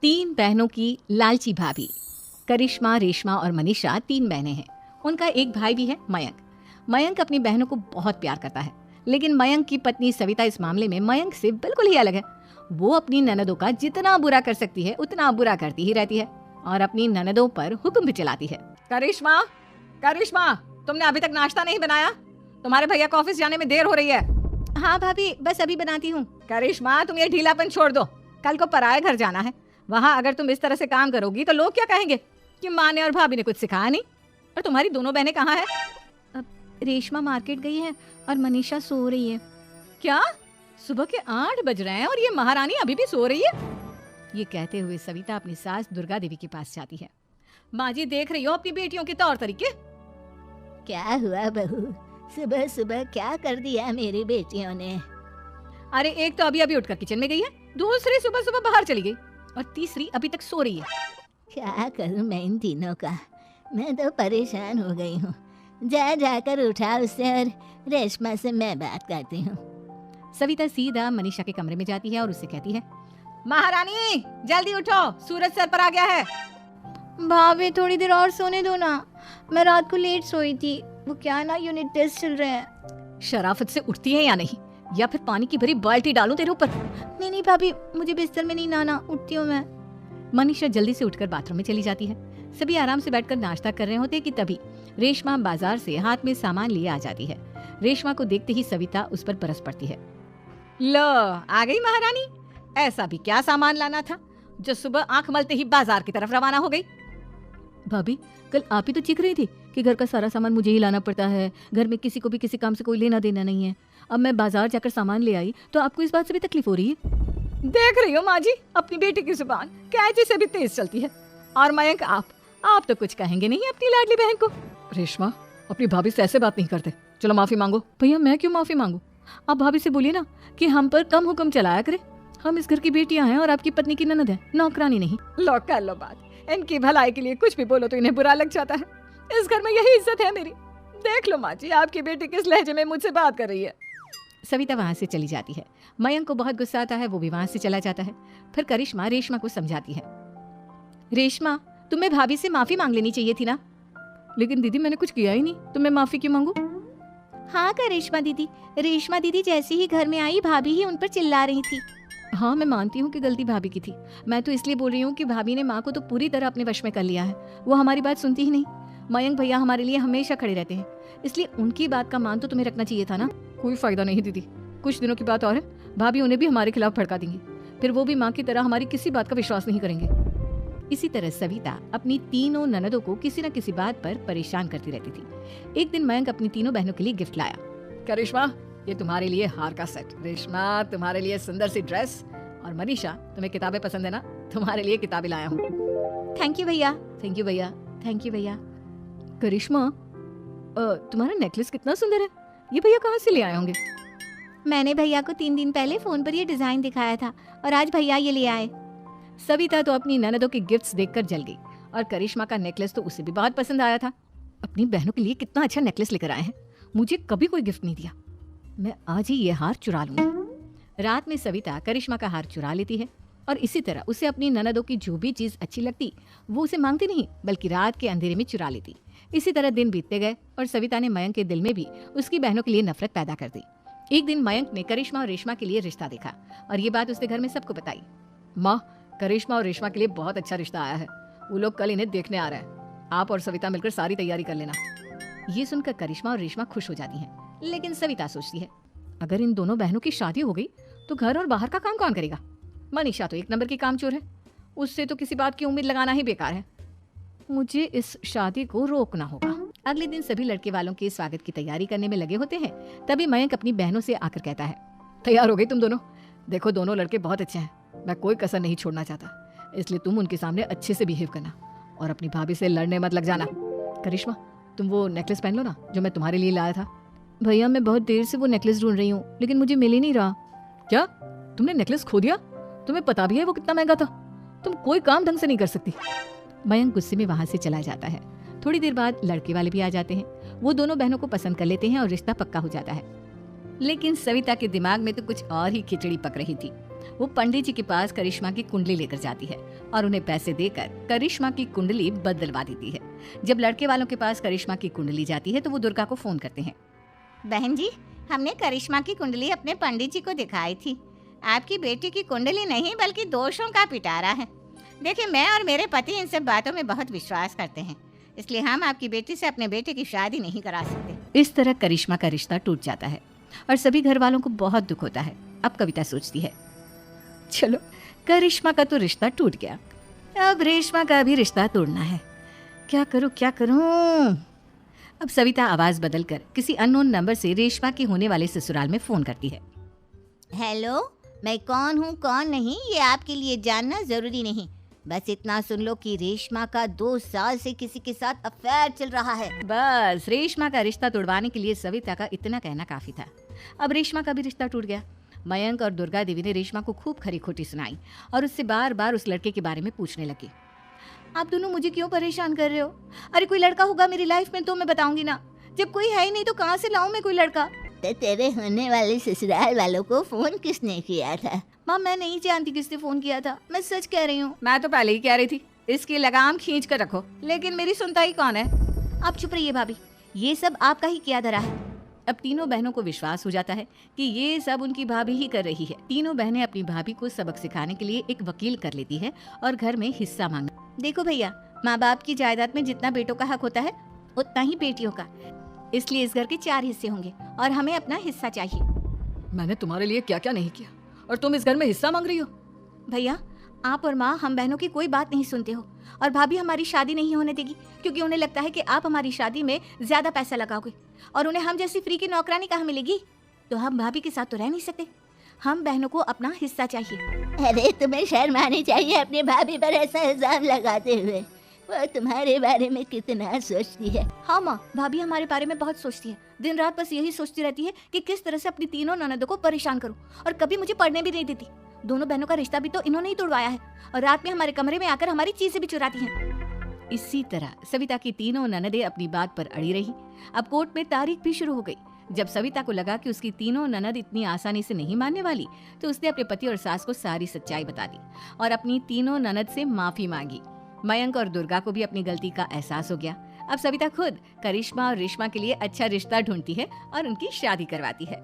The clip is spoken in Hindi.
तीन बहनों की लालची भाभी। करिश्मा, रेशमा और मनीषा तीन बहनें हैं। उनका एक भाई भी है, मयंक। मयंक अपनी बहनों को बहुत प्यार करता है, लेकिन मयंक की पत्नी सविता इस मामले में मयंक से बिल्कुल ही अलग है। वो अपनी ननदों का जितना बुरा कर सकती है उतना बुरा करती ही रहती है और अपनी ननदों पर हुक्म भी चलाती है। करिश्मा, करिश्मा, तुमने अभी तक नाश्ता नहीं बनाया? तुम्हारे भैया को ऑफिस जाने में देर हो रही है। हाँ भाभी, बस अभी बनाती हूँ। करिश्मा, तुम ये ढीलापन छोड़ दो। कल को पराये घर जाना है। वहाँ अगर तुम इस तरह से काम करोगी तो लोग क्या कहेंगे कि माँ ने और भाभी ने कुछ सिखाया नहीं। और तुम्हारी दोनों बहनें कहाँ हैं? अब रेशमा मार्केट गई है और मनीषा सो रही है। क्या? सुबह के 8 बज रहे हैं और ये महारानी अभी भी सो रही है? ये कहते हुए सविता अपनी सास दुर्गा देवी के पास जाती है। माँ जी, देख रही हो अपनी बेटियों के तौर तरीके? क्या हुआ बहू, सुबह सुबह क्या कर दिया मेरी बेटियों ने? अरे एक तो अभी अभी उठकर किचन में गई है, दूसरी सुबह सुबह बाहर चली गई और तीसरी अभी तक सो रही है। क्या करूं मैं इन तीनों का, मैं तो परेशान हो गई हूँ। जा जाकर उठा उससे और रेशमा से मैं बात करती हूँ। सविता सीधा मनीषा के कमरे में जाती है और उससे कहती है, महारानी जल्दी उठो, सूरज सर पर आ गया है। भाभी थोड़ी देर और सोने दो ना, मैं रात को लेट सोई थी। वो क्या ना, यूनिट टेस्ट चल रहे हैं। शराफत से उठती है या नहीं, या फिर पानी की भरी बाल्टी डालूं तेरे ऊपर? नहीं नहीं भाभी, मुझे बिस्तर में नहीं नहाना, उठती हूँ मैं। मनीषा जल्दी से उठकर बाथरूम में चली जाती है। सभी आराम से बैठकर नाश्ता कर रहे होते कि तभी रेशमा बाजार से हाथ में सामान लिए आ जाती है। रेशमा को देखते ही सविता उस पर बरस पड़ती है। लो, आ गई महारानी। ऐसा भी क्या सामान लाना था जो सुबह आंख मलते ही बाजार की तरफ रवाना हो गई? भाभी, कल आप ही तो चीख रही थी कि घर का सारा सामान मुझे ही लाना पड़ता है, घर में किसी को भी किसी काम से कोई लेना देना नहीं है। अब मैं बाजार जाकर सामान ले आई तो आपको इस बात से भी तकलीफ हो रही है? देख रही हो माँ जी, अपनी बेटी की जुबान कैंची से भी तेज चलती है। और मयंक, आप तो कुछ कहेंगे नहीं अपनी लाडली बहन को। रेशमा, अपनी भाभी से ऐसे बात नहीं करते। चलो माफी मांगो। भैया, मैं क्यों माफी मांगू? आप भाभी से बोलिए ना कि हम पर कम हुक्म चलाया करे। हम इस घर की बेटियां हैं और आपकी पत्नी की ननद है, नौकरानी नहीं। लो कर लो बात, इनकी भलाई के लिए कुछ भी बोलो तो इन्हें बुरा लग जाता है। इस घर में यही इज्जत है मेरी। देख लो माँ जी, आपकी बेटी किस लहजे में मुझसे बात कर रही है। सविता वहाँ से चली जाती है। मयंक को बहुत गुस्सा आता है, वो भी वहाँ से चला जाता है। फिर करिश्मा रेशमा को समझाती है, रेशमा, तुम्हें भाभी से माफी मांग लेनी चाहिए थी ना। लेकिन दीदी, मैंने कुछ किया ही नहीं, तो मैं माफी क्यों मांगू? हाँ करिश्मा दीदी, रेशमा दीदी जैसे ही घर में आई भाभी ही उन पर चिल्ला रही थी। हाँ, मैं मानती हूँ कि गलती भाभी की थी। मैं तो इसलिए बोल रही हूँ कि भाभी ने माँ को तो पूरी तरह अपने वश में कर लिया है। वो हमारी बात सुनती ही नहीं। मयंक भैया हमारे लिए हमेशा खड़े रहते हैं, इसलिए उनकी बात का मान तो तुम्हें रखना चाहिए था ना। कोई फायदा नहीं दीदी, कुछ दिनों की बात और है, भाभी उन्हें भी हमारे खिलाफ भड़का देंगी। फिर वो भी माँ की तरह हमारी किसी बात का विश्वास नहीं करेंगे। इसी तरह सविता अपनी तीनों ननदों को किसी न किसी बात पर परेशान करती रहती थी। एक दिन मयंक अपनी तीनों बहनों के लिए गिफ्ट लाया। करिश्मा, ये तुम्हारे लिए हार का सेट। रेशमा, तुम्हारे लिए सुंदर सी ड्रेस। और मनीषा, तुम्हें किताबें पसंद है ना, तुम्हारे लिए किताबें लाया हूँ। थैंक यू भैया। थैंक यू भैया। थैंक यू भैया। करिश्मा, तुम्हारा नेकलेस कितना सुंदर है, ये भैया कहाँ से ले आए होंगे? मैंने भैया को 3 दिन पहले फोन पर ये डिजाइन दिखाया था और आज भैया ये ले आए। सविता तो अपनी ननदों के गिफ्ट्स देखकर जल गई और करिश्मा का नेकलेस तो उसे भी बहुत पसंद आया था। अपनी बहनों के लिए कितना अच्छा नेकलेस लेकर आए हैं, मुझे कभी कोई गिफ्ट नहीं दिया। मैं आज ही ये हार चुरा लूंगी। रात में सविता करिश्मा का हार चुरा लेती है और इसी तरह उसे अपनी ननदों की जो भी चीज अच्छी लगती वो उसे मांगती नहीं, बल्कि रात के अंधेरे में चुरा लेती। इसी तरह दिन बीतते गए और सविता ने मयंक के दिल में भी उसकी बहनों के लिए नफरत पैदा कर दी। एक दिन मयंक ने करिश्मा और रेशमा के लिए रिश्ता देखा और ये बात उसने घर में सबको बताई। माँ, करिश्मा और रेशमा के लिए बहुत अच्छा रिश्ता आया है, वो लोग कल इन्हें देखने आ रहे हैं। आप और सविता मिलकर सारी तैयारी कर लेना। ये सुनकर करिश्मा और रेशमा खुश हो जाती हैं, लेकिन सविता सोचती है, अगर इन दोनों बहनों की शादी हो गई तो घर और बाहर का काम कौन करेगा? मनीषा तो 1 नंबर की कामचोर है, उससे तो किसी बात की उम्मीद लगाना ही बेकार है। मुझे इस शादी को रोकना होगा। अगले दिन सभी लड़के वालों के स्वागत की तैयारी करने में लगे होते हैं। तभी मयंक अपनी बहनों से आकर कहता है, तैयार हो गई तुम दोनों? देखो, दोनों लड़के बहुत अच्छे हैं, मैं कोई कसर नहीं छोड़ना चाहता, इसलिए तुम उनके सामने अच्छे से बिहेव करना और अपनी भाभी से लड़ने मत लग जाना। करिश्मा, तुम वो नेकलेस पहन लो ना जो मैं तुम्हारे लिए लाया था। भैया, मैं बहुत देर से वो नेकलेस ढूंढ रही हूँ, लेकिन मुझे मिल ही नहीं रहा। क्या? तुमने नेकलेस खो दिया? तुम्हें पता भी है वो कितना महंगा था? तुम कोई काम ढंग से नहीं कर सकती। मयंक गुस्से में वहां से चला जाता है। थोड़ी देर बाद लड़के वाले भी आ जाते हैं। वो दोनों बहनों को पसंद कर लेते हैं और रिश्ता पक्का हो जाता है। लेकिन सविता के दिमाग में तो कुछ और ही खिचड़ी पक रही थी। वो पंडित जी के पास करिश्मा की कुंडली लेकर जाती है और उन्हें पैसे देकर करिश्मा की कुंडली बदलवा देती है। जब लड़के वालों के पास करिश्मा की कुंडली जाती है तो वो दुर्गा को फोन करते हैं। बहन जी, हमने करिश्मा की कुंडली अपने पंडित जी को दिखाई थी। आपकी बेटी की कुंडली नहीं बल्कि दोषों का पिटारा है। देखिए, मैं और मेरे पति इन सब बातों में बहुत विश्वास करते हैं, इसलिए हम आपकी बेटी से अपने बेटे की शादी नहीं करा सकते। इस तरह करिश्मा का रिश्ता टूट जाता है और सभी घर वालों को बहुत दुख होता है। अब कविता सोचती है, चलो करिश्मा का तो रिश्ता टूट गया, अब रेशमा का भी रिश्ता तोड़ना है। क्या करूं क्या करूं? अब सविता आवाज बदलकर किसी अननोन नंबर से रेशमा के होने वाले ससुराल में फोन करती है। हेलो, मैं कौन हूँ कौन नहीं ये आपके लिए जानना जरूरी नहीं। बस इतना सुन लो कि रेशमा का 2 साल से किसी के साथ अफेयर चल रहा है। बस रेशमा का रिश्ता तोड़वाने के लिए सविता का इतना कहना काफी था। अब रेशमा का भी रिश्ता टूट गया। मयंक और दुर्गा देवी ने रेशमा को खूब खरी खोटी सुनाई और उससे बार बार उस लड़के के बारे में पूछने लगे। आप दोनों मुझे क्यों परेशान कर रहे हो? अरे कोई लड़का होगा मेरी लाइफ में तो मैं बताऊंगी ना। जब कोई है ही नहीं तो कहाँ से लाऊं मैं कोई लड़का? तो तेरे होने वाले ससुराल वालों को फोन किसने किया था? माँ, मैं नहीं जानती किसने फोन किया था, मैं सच कह रही हूँ। मैं तो पहले ही कह रही थी इसकी लगाम खींच कर रखो, लेकिन मेरी सुनता ही कौन है। आप चुप रहिए भाभी, ये सब आपका ही किया धरा है। अब तीनों बहनों को विश्वास हो जाता है कि ये सब उनकी भाभी ही कर रही है। तीनों बहनें अपनी भाभी को सबक सिखाने के लिए एक वकील कर लेती है और घर में हिस्सा मांगना। देखो भैया, माँ बाप की जायदाद में जितना बेटों का हक होता है उतना ही बेटियों का, इसलिए इस घर के 4 हिस्से होंगे और हमें अपना हिस्सा चाहिए। मैंने तुम्हारे लिए क्या क्या नहीं किया और तुम इस घर में हिस्सा मांग रही हो? भैया, आप और माँ हम बहनों की कोई बात नहीं सुनते हो और भाभी हमारी शादी नहीं होने देगी क्योंकि उन्हें लगता है कि आप हमारी शादी में ज्यादा पैसा लगाओगे और उन्हें हम जैसी फ्री की नौकरानी कहाँ मिलेगी। तो हम भाभी के साथ तो रह नहीं सकते, हम बहनों को अपना हिस्सा चाहिए। अरे तुम्हें शर्म आनी चाहिए अपनी भाभी पर ऐसा इल्जाम लगाते हुए। वो तुम्हारे बारे में कितना सोचती है। हाँ माँ, भाभी हमारे बारे में बहुत सोचती है। दिन रात बस यही सोचती रहती है कि किस तरह से अपनी तीनों ननदों को परेशान करूं और कभी मुझे पढ़ने भी नहीं देती। दोनों बहनों का रिश्ता भी तो इन्होंने ही तोड़वाया है और रात में हमारे कमरे में आकर हमारी चीजें भी चुराती हैं। इसी तरह सविता की तीनों ननदें अपनी बात पर अड़ी रही। अब कोर्ट में तारीख भी शुरू हो गई। जब सविता को लगा कि उसकी तीनों ननद इतनी आसानी से नहीं मानने वाली, तो उसने अपने पति और सास को सारी सच्चाई बता दी और अपनी तीनों ननद से माफी मांगी। मयंक और दुर्गा को भी अपनी गलती का एहसास हो गया। अब सविता खुद करिश्मा और रेशमा के लिए अच्छा रिश्ता ढूंढती है और उनकी शादी करवाती है।